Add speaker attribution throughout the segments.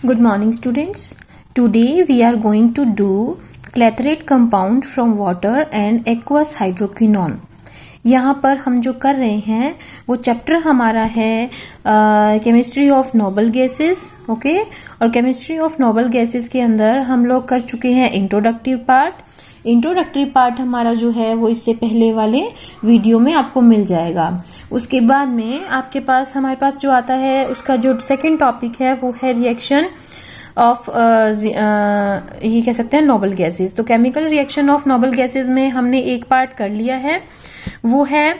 Speaker 1: Good morning students. Today we are going to do clathrate compound from water and aqueous hydroquinone. यहाँ पर हम जो कर रहे हैं वो चैप्टर हमारा है chemistry of noble gases, okay. और केमिस्ट्री ऑफ नोबल गैसेस के अंदर हम लोग कर चुके हैं इंट्रोडक्टिव पार्ट। इंट्रोडक्टरी पार्ट हमारा जो है वो इससे पहले वाले वीडियो में आपको मिल जाएगा। उसके बाद में आपके पास हमारे पास जो आता है उसका जो सेकंड टॉपिक है वो है रिएक्शन ऑफ ये कह सकते हैं नोबल गैसेस। तो chemical reaction of noble gases में हमने एक पार्ट कर लिया है, वो है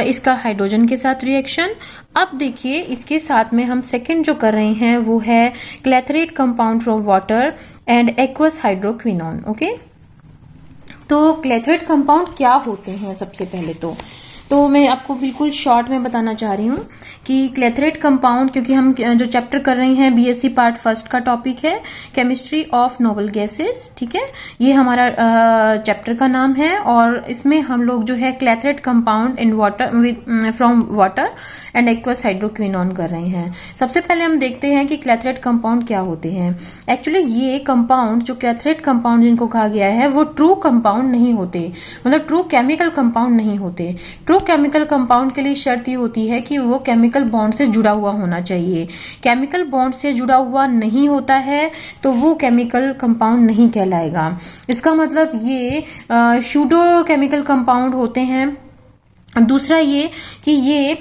Speaker 1: इसका हाइड्रोजन के साथ रिएक्शन। अब देखिए इसके साथ में हम सेकंड जो कर रहे हैं वो है clathrate compound from water and aqueous hydroquinone, okay. तो क्लैथरेट कंपाउंड क्या होते हैं सबसे पहले तो मैं आपको बिल्कुल शॉर्ट में बताना चाह रही हूँ कि क्लैथरेट कंपाउंड, क्योंकि हम जो चैप्टर कर रहे हैं बीएससी पार्ट फर्स्ट का टॉपिक है केमिस्ट्री ऑफ नोबल गैसेस, ठीक है। ये हमारा चैप्टर का नाम है और इसमें हम लोग जो है clathrate compound in water from water and aqueous hydroquinone कर रहे हैं। सबसे पहले हम देखते हैं कि क्लैथरेट कंपाउंड क्या होते हैं। एक्चुअली ये कंपाउंड जो क्लैथरेट कंपाउंड जिनको कहा गया है वो ट्रू कंपाउंड नहीं होते, मतलब ट्रू केमिकल कंपाउंड नहीं होते। ट्रू केमिकल कंपाउंड के लिए शर्त ये होती है कि वो केमिकल बॉन्ड से जुड़ा हुआ होना चाहिए। केमिकल बॉन्ड से जुड़ा हुआ नहीं होता है तो वो केमिकल कंपाउंड नहीं कहलाएगा। इसका मतलब ये सूडो केमिकल कंपाउंड होते हैं। दूसरा ये कि ये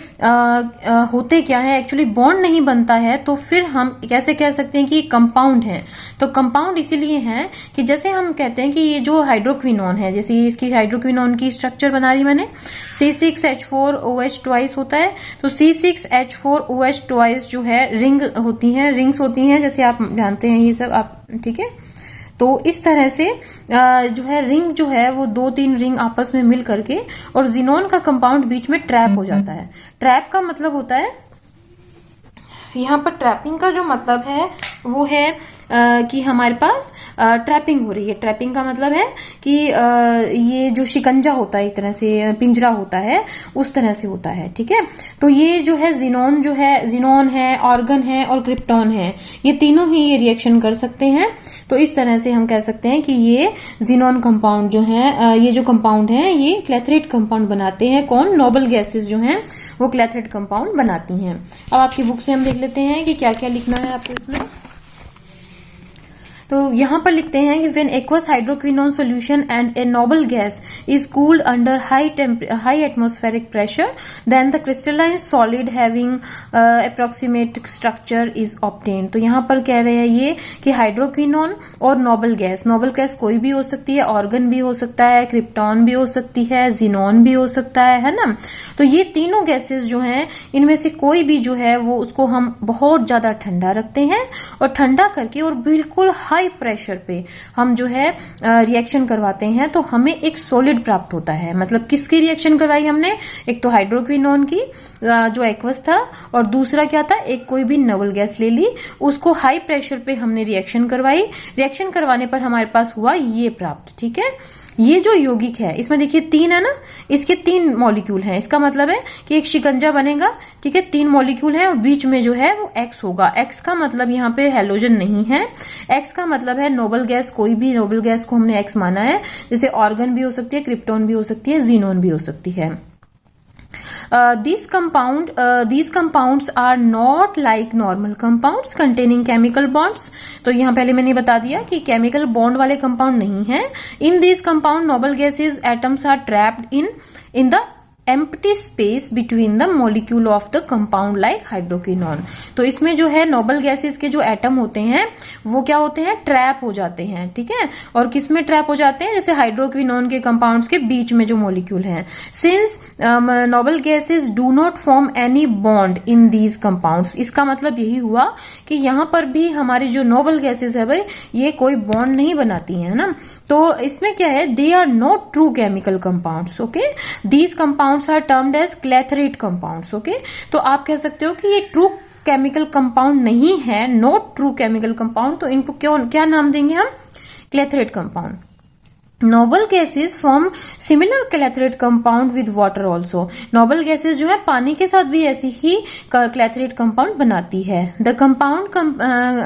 Speaker 1: होते क्या है, एक्चुअली बॉन्ड नहीं बनता है, तो फिर हम कैसे कह सकते हैं कि कंपाउंड है। तो कंपाउंड इसीलिए है कि जैसे हम कहते हैं कि ये जो हाइड्रोक्विनोन है, जैसे इसकी हाइड्रोक्विनोन की स्ट्रक्चर बना दी मैंने, C6H4OH ट्वाइस होता है। तो C6H4OH ट्वाइस जो है रिंग्स होती हैं, जैसे आप जानते हैं ये सब आप, ठीक है। तो इस तरह से जो है रिंग जो है वो 2-3 रिंग आपस में मिल करके और जिनोन का कंपाउंड बीच में ट्रैप हो जाता है। ट्रैप का मतलब होता है, यहाँ पर ट्रैपिंग का जो मतलब है वो है कि हमारे पास ट्रैपिंग हो रही है। ट्रैपिंग का मतलब है कि ये जो शिकंजा होता है, एक तरह से पिंजरा होता है, उस तरह से होता है, ठीक है। तो ये जो है जिनोन है, ऑर्गन है और क्रिप्टॉन है, ये तीनों ही ये रिएक्शन कर सकते हैं। तो इस तरह से हम कह सकते हैं कि ये जिनोन कंपाउंड जो है, ये जो कंपाउंड है ये क्लैथरेट कंपाउंड बनाते हैं। कौन? नोबल गैसेस जो हैं वो क्लैथरेट कंपाउंड बनाती हैं। अब आपकी बुक से हम देख लेते हैं कि क्या क्या लिखना है आपको इसमें। तो यहाँ पर लिखते हैं कि when aqueous hydroquinone solution and a noble gas is cooled under high atmospheric pressure then the crystalline solid having approximate structure is obtained. तो यहाँ पर कह रहे हैं ये कि हाइड्रोक्विनोन और नोबल गैस कोई भी हो सकती है, ऑर्गन भी हो सकता है, क्रिप्टॉन भी हो सकती है, जिनोन भी हो सकता है ना। तो ये तीनों गैसेस जो हैं इनमें से कोई भी जो है वो उसको हम बहुत ज्यादा ठंडा रखते हैं और ठंडा करके और बिल्कुल हाई प्रेशर पे हम जो है रिएक्शन करवाते हैं तो हमें एक सॉलिड प्राप्त होता है। मतलब किसकी रिएक्शन करवाई हमने? एक तो हाइड्रोक्विनोन की जो एक्वस था, और दूसरा क्या था, एक कोई भी नोबल गैस ले ली, उसको हाई प्रेशर पे हमने रिएक्शन करवाई। रिएक्शन करवाने पर हमारे पास हुआ ये प्राप्त, ठीक है। ये जो यौगिक है इसमें देखिए 3 है ना, इसके 3 मॉलिक्यूल हैं। इसका मतलब है कि एक शिकंजा बनेगा, ठीक है, 3 मॉलिक्यूल है और बीच में जो है वो X होगा। X का मतलब यहाँ पे हैलोजन नहीं है, X का मतलब है नोबल गैस। कोई भी नोबल गैस को हमने X माना है, जैसे ऑर्गन भी हो सकती है, क्रिप्टॉन भी हो सकती है, जिनोन भी हो सकती है। These compounds are not like normal compounds containing chemical bonds. तो यहाँ पहले मैंने बता दिया कि केमिकल बॉन्ड वाले कंपाउंड नहीं है। In these compound noble gases atoms are trapped in the empty space between the molecule of the compound like hydroquinone। तो इसमें जो है नोबल गैसेस के जो एटम होते हैं वो क्या होते हैं? ट्रैप हो जाते हैं, ठीक है। और किस में ट्रैप हो जाते हैं? जैसे हाइड्रोक्विनोन के कंपाउंड्स के बीच में जो मॉलिक्यूल हैं। Since noble gases do not form any bond in these compounds, इसका मतलब यही हुआ कि यहाँ पर भी हमारी जो नोबल गैसेस है भाई ये कोई बॉन्ड नहीं बनाती है ना। तो इसमें क्या है? They are not true chemical compounds, okay. These compounds are termed as clathrate compounds, okay. तो आप कह सकते हो कि ये ट्रू केमिकल कंपाउंड नहीं है, नॉट ट्रू केमिकल कंपाउंड, तो इनको क्या नाम देंगे हम? Clathrate compound. Noble gases form similar clathrate compound with water also. Noble gases जो है पानी के साथ भी ऐसी ही क्लैथरेट कंपाउंड बनाती है। The compound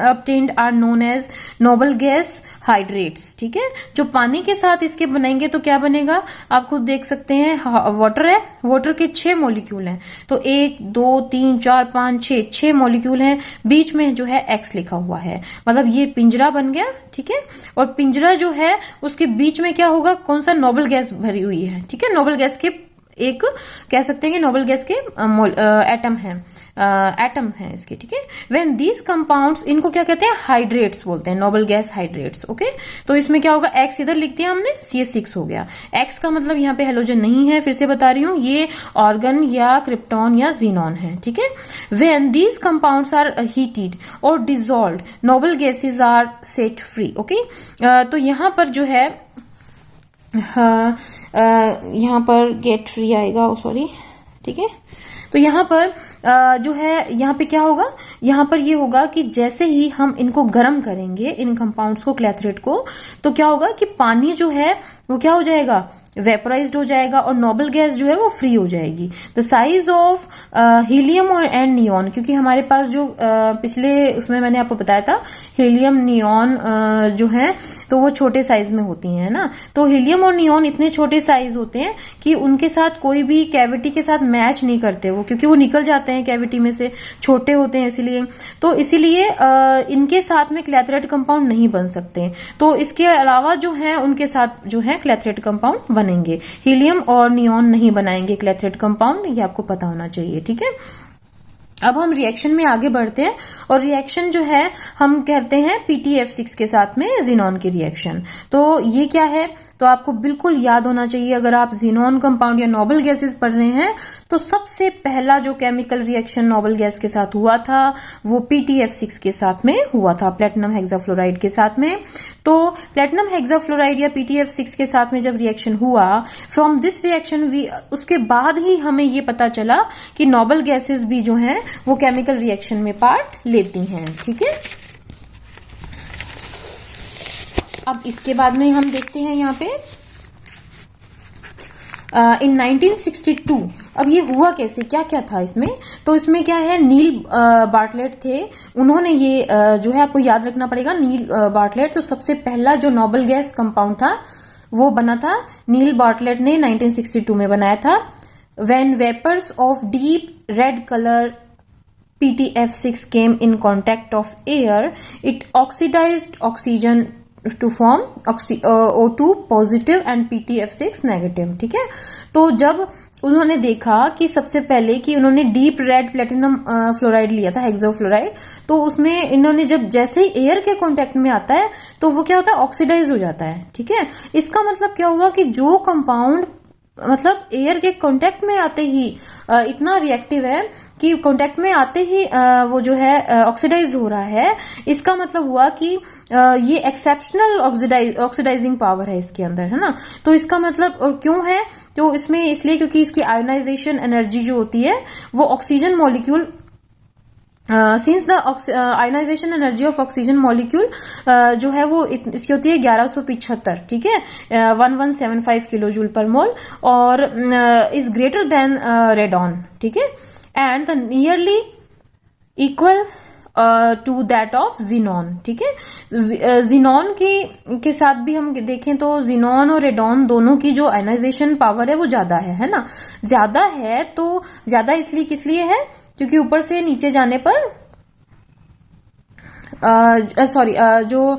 Speaker 1: obtained are known as noble gas hydrates. ठीक है, जो पानी के साथ इसके बनेंगे तो क्या बनेगा, आप खुद देख सकते हैं। वाटर है, वाटर के 6 मॉलिक्यूल हैं, तो 1 2 3 4 5 6 मॉलिक्यूल हैं। बीच में जो है X लिखा हुआ है, मतलब ये पिंजरा बन गया। ठीक है, और पिंजरा जो है उसके बीच में क्या होगा, कौन सा, नोबल गैस भरी हुई है। ठीक है, नोबल गैस के एक कह सकते हैं कि नोबल गैस के एटम है इसके। ठीक है, व्हेन दीज कंपाउंड्स, इनको क्या कहते हैं, हाइड्रेट्स बोलते हैं, नोबल गैस हाइड्रेट्स। ओके, तो इसमें क्या होगा, X इधर लिख दिया हमने, CH6 हो गया। X का मतलब यहाँ पे हेलोजन नहीं है, फिर से बता रही हूँ, ये ऑर्गन या क्रिप्टॉन या जीनॉन है। ठीक है, when these compounds are heated और dissolved noble gases are set free. Okay, तो यहाँ पर जो है यहाँ पर गेट फ्री आएगा, सॉरी। ठीक है, तो यहाँ पर जो है, यहाँ पे क्या होगा, यहाँ पर ये होगा कि जैसे ही हम इनको गर्म करेंगे, इन कंपाउंड्स को, क्लैथरेट को, तो क्या होगा कि पानी जो है वो क्या हो जाएगा, वेपराइज्ड हो जाएगा, और नोबल गैस जो है वो फ्री हो जाएगी। द साइज ऑफ हीलियम और एंड नियॉन, क्योंकि हमारे पास जो पिछले उसमें मैंने आपको बताया था, हीलियम नियॉन जो है तो वो छोटे साइज में होती हैं ना। तो हीलियम और नियॉन इतने छोटे साइज होते हैं कि उनके साथ कोई भी कैविटी के साथ मैच नहीं करते वो, क्योंकि वो निकल जाते हैं कैविटी में से, छोटे होते हैं इसलिए। तो इसीलिए इनके साथ में क्लैथरेट कंपाउंड नहीं बन सकते। तो इसके अलावा जो है उनके साथ जो है क्लैथरेट कंपाउंड बनेंगे। हीलियम और नियॉन नहीं बनाएंगे क्लैथरेट कंपाउंड, ये आपको पता होना चाहिए। ठीक है, अब हम रिएक्शन में आगे बढ़ते हैं, और रिएक्शन जो है हम कहते हैं PTF6 के साथ में जीनॉन की रिएक्शन। तो ये क्या है, तो आपको बिल्कुल याद होना चाहिए, अगर आप जीनॉन कंपाउंड या नोबल गैसेस पढ़ रहे हैं, तो सबसे पहला जो केमिकल रिएक्शन नोबल गैस के साथ हुआ था वो PTF6 के साथ में हुआ था, प्लेटिनम हेक्साफ्लोराइड के साथ में। तो प्लेटिनम हेक्साफ्लोराइड या PTF6 के साथ में जब रिएक्शन हुआ, फ्रॉम दिस रिएक्शन उसके बाद ही हमें ये पता चला कि नोबल गैसेस भी जो हैं वो केमिकल रिएक्शन में पार्ट लेती हैं। ठीक है, अब इसके बाद में हम देखते हैं यहाँ पे इन 1962। अब ये हुआ कैसे, क्या क्या था इसमें, तो इसमें क्या है, नील बार्टलेट थे, उन्होंने ये जो है आपको याद रखना पड़ेगा, नील बार्टलेट। तो सबसे पहला जो नोबल गैस कंपाउंड था वो बना था, नील बार्टलेट ने 1962 में बनाया था। When vapours of deep red colour PTF6 came in contact of air, it oxidized oxygen to form O2 positive and PTF6 negative. ठीक है, तो जब उन्होंने देखा कि सबसे पहले कि उन्होंने डीप रेड प्लेटिनम फ्लोराइड लिया था, हेक्साफ्लोराइड, तो उसमें इन्होंने जब जैसे ही एयर के कांटेक्ट में आता है तो वो क्या होता है, ऑक्सीडाइज हो जाता है। ठीक है, इसका मतलब क्या हुआ कि जो कंपाउंड मतलब एयर के कांटेक्ट में आते ही इतना रिएक्टिव है कि कांटेक्ट में आते ही वो जो है ऑक्सीडाइज हो रहा है, इसका मतलब हुआ कि ये एक्सेप्शनल ऑक्सीडाइजिंग पावर है इसके अंदर, है ना। तो इसका मतलब क्यों है, तो इसमें इसलिए क्योंकि इसकी आयोनाइजेशन एनर्जी जो होती है वो oxygen molecule, since the ionisation energy of oxygen molecule जो है वो इसकी होती है 1175। ठीक है, 1175 किलो जूल पर मोल, और इज ग्रेटर देन रेडॉन। ठीक है, and the nearly equal to that of xenon. ठीक है, जीनॉन के साथ भी हम देखें तो जीनॉन और रेडॉन दोनों की जो आयोनाइजेशन पावर है वो ज्यादा है ना। ज्यादा है तो ज्यादा इसलिए किस लिए है, क्योंकि ऊपर से नीचे जाने पर जो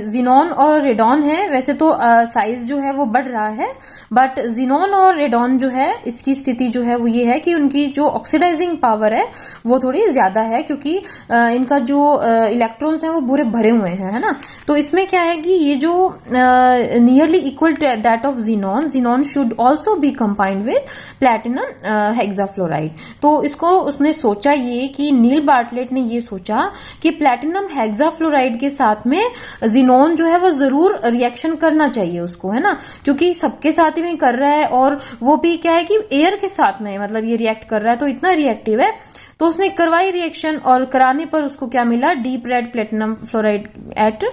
Speaker 1: जीनॉन और रेडॉन है वैसे तो साइज जो है वो बढ़ रहा है, बट जीनॉन और रेडॉन जो है इसकी स्थिति जो है वो ये है कि उनकी जो ऑक्सीडाइजिंग पावर है वो थोड़ी ज्यादा है, क्योंकि इनका जो इलेक्ट्रॉन्स हैं वो पूरे भरे हुए हैं, है ना। तो इसमें क्या है कि ये जो nearly equal to that of xenon should also be combined with platinum hexafluoride. तो इसको उसने सोचा ये कि नील बार्टलेट ने ये सोचा कि प्लैटिनम हेक्साफ्लोराइड के साथ में जीनॉन जो है वो जरूर रिएक्शन करना चाहिए उसको, है ना, क्योंकि सबके साथ में कर रहा है और वो भी क्या है कि एयर के साथ में मतलब ये रिएक्ट कर रहा है, तो इतना रिएक्टिव है तो उसने करवाई रिएक्शन और कराने पर उसको क्या मिला, deep red platinum fluoride at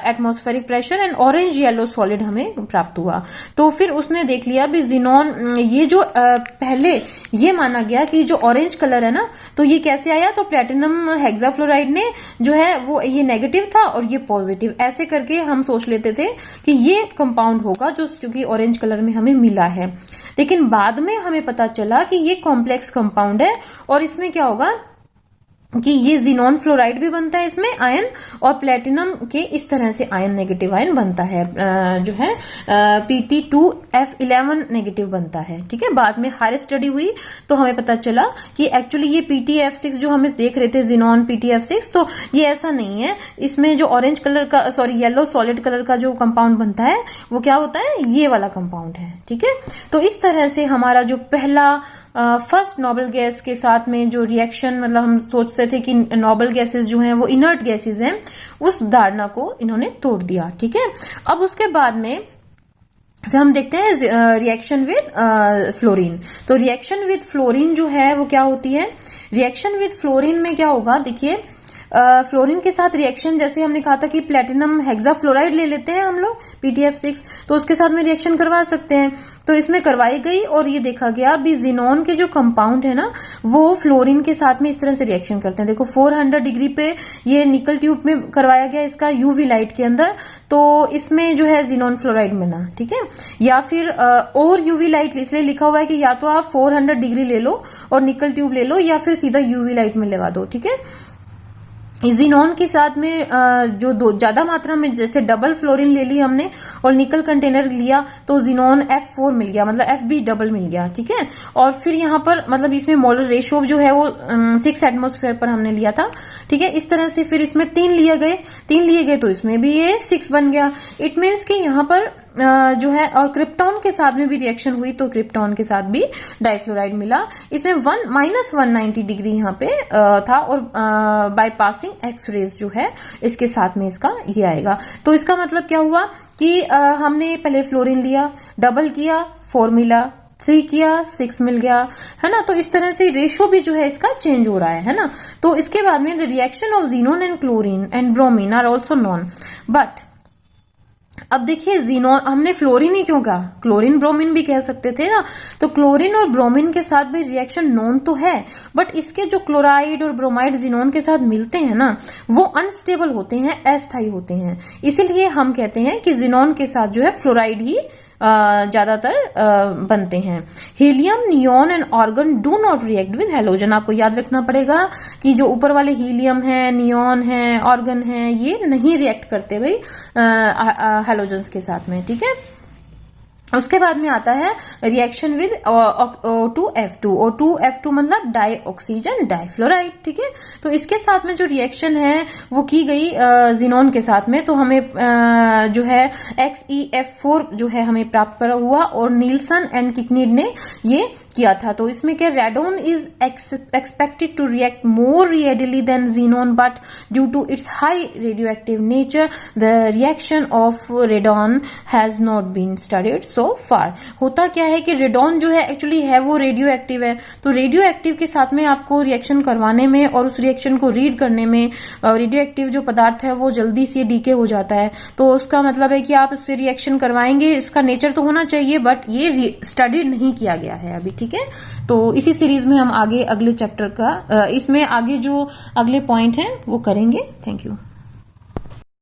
Speaker 1: atmospheric pressure and orange yellow solid हमें प्राप्त हुआ। तो फिर उसने देख लिया भी जिनोन, ये जो पहले ये माना गया कि जो ऑरेंज कलर है ना, तो ये कैसे आया, तो प्लेटिनम हेक्साफ्लोराइड ने जो है वो ये नेगेटिव था और ये पॉजिटिव, ऐसे करके हम सोच लेते थे कि ये कंपाउंड होगा जो क्योंकि ऑरेंज कलर में हमें मिला है। लेकिन बाद में हमें पता चला कि ये कॉम्प्लेक्स कंपाउंड है और इसमें क्या होगा कि ये जिनोन फ्लोराइड भी बनता है इसमें आयन, और प्लेटिनम के इस तरह से आयन नेगेटिव आयन बनता है, जो है Pt2F11 नेगेटिव बनता है। ठीक है, बाद में हायर स्टडी हुई तो हमें पता चला कि एक्चुअली ये PtF6 जो हम देख रहे थे जिनोन PtF6, तो ये ऐसा नहीं है, इसमें जो ऑरेंज कलर का येलो सॉलिड कलर का जो कंपाउंड बनता है वो क्या होता है, ये वाला कंपाउंड है। ठीक है, तो इस तरह से हमारा जो पहला फर्स्ट नोबल गैस के साथ में जो रिएक्शन, मतलब हम सोचते थे कि नोबल गैसेस जो हैं वो इनर्ट गैसेस हैं, उस धारणा को इन्होंने तोड़ दिया। ठीक है, अब उसके बाद में फिर हम देखते हैं रिएक्शन विद फ्लोरीन। तो रिएक्शन विद फ्लोरीन जो है वो क्या होती है, रिएक्शन विद फ्लोरीन में क्या होगा, देखिए फ्लोरीन के साथ रिएक्शन, जैसे हमने कहा था कि प्लेटिनम हेक्साफ्लोराइड ले लेते हैं हम लोग PtF6, तो उसके साथ में रिएक्शन करवा सकते हैं। तो इसमें करवाई गई और ये देखा गया भी जिनोन के जो कंपाउंड है ना वो फ्लोरीन के साथ में इस तरह से रिएक्शन करते हैं। देखो 400 डिग्री पे ये निकल ट्यूब में करवाया गया इसका यूवी लाइट के अंदर, तो इसमें जो है जिनोन फ्लोराइड मिला। ठीक है, या फिर और यूवी लाइट इसलिए लिखा हुआ है कि या तो आप 400 डिग्री ले लो और निकल ट्यूब ले लो या फिर सीधा यूवी लाइट में लगा दो। ठीक है, जिनोन के साथ में जो ज्यादा मात्रा में जैसे डबल फ्लोरीन ले ली हमने और निकल कंटेनर लिया तो जिनोन F4 मिल गया, मतलब FB डबल मिल गया। ठीक है, और फिर यहाँ पर मतलब इसमें मोलर रेशियो जो है वो 6 एटमॉस्फेयर पर हमने लिया था। ठीक है, इस तरह से फिर इसमें 3 लिए गए तो इसमें भी ये 6 बन गया। इट मीन्स कि यहाँ पर जो है और क्रिप्टॉन के साथ में भी रिएक्शन हुई तो क्रिप्टॉन के साथ भी डाइफ्लोराइड मिला। इसमें -190 डिग्री यहाँ पे था और बाय पासिंग एक्स रेज जो है इसके साथ में इसका ये आएगा। तो इसका मतलब क्या हुआ कि हमने पहले फ्लोरीन लिया, डबल किया 4 मिला, 3 किया 6 मिल गया, है ना। तो इस तरह से रेशियो भी जो है इसका चेंज हो रहा है ना। तो इसके बाद में the reaction of xenon and chlorine and bromine are also known, but अब देखिए जिनोन हमने फ्लोरीन ही क्यों कहा, क्लोरीन ब्रोमीन भी कह सकते थे ना। तो क्लोरीन और ब्रोमीन के साथ भी रिएक्शन नॉन तो है, बट इसके जो क्लोराइड और ब्रोमाइड जिनोन के साथ मिलते हैं ना वो अनस्टेबल होते हैं, अस्थायी होते हैं। इसीलिए हम कहते हैं कि जिनोन के साथ जो है फ्लोराइड ही ज्यादातर बनते हैं। Helium, neon and organ do not react with halogen. आपको याद रखना पड़ेगा कि जो ऊपर वाले हीलियम है, नियॉन है, ऑर्गन है, ये नहीं रिएक्ट करते भाई हेलोजन्स के साथ में। ठीक है, उसके बाद में आता है रिएक्शन विद O2F2। O2F2 मतलब डाई ऑक्सीजन डाइफ्लोराइड। ठीक है, तो इसके साथ में जो रिएक्शन है वो की गई जिनोन के साथ में, तो हमें जो है XeF4 जो है हमें प्राप्त हुआ और नीलसन एंड किकनिड ने ये किया था। तो इसमें क्या, radon is expected to react more readily than xenon, but due to its high radioactive nature the reaction of radon has not been studied so far. होता क्या है कि रेडोन जो है एक्चुअली है वो रेडियो एक्टिव है, तो रेडियो एक्टिव के साथ में आपको रिएक्शन करवाने में और उस रिएक्शन को रीड करने में रेडियो एक्टिव जो पदार्थ है वो जल्दी से डीके हो जाता है। तो उसका मतलब है कि आप उससे रिएक्शन करवाएंगे, इसका नेचर तो होना चाहिए बट ये स्टडीड नहीं किया गया है अभी। ठीक है, तो इसी सीरीज में हम आगे अगले चैप्टर का इसमें आगे जो अगले पॉइंट हैं वो करेंगे। Thank you.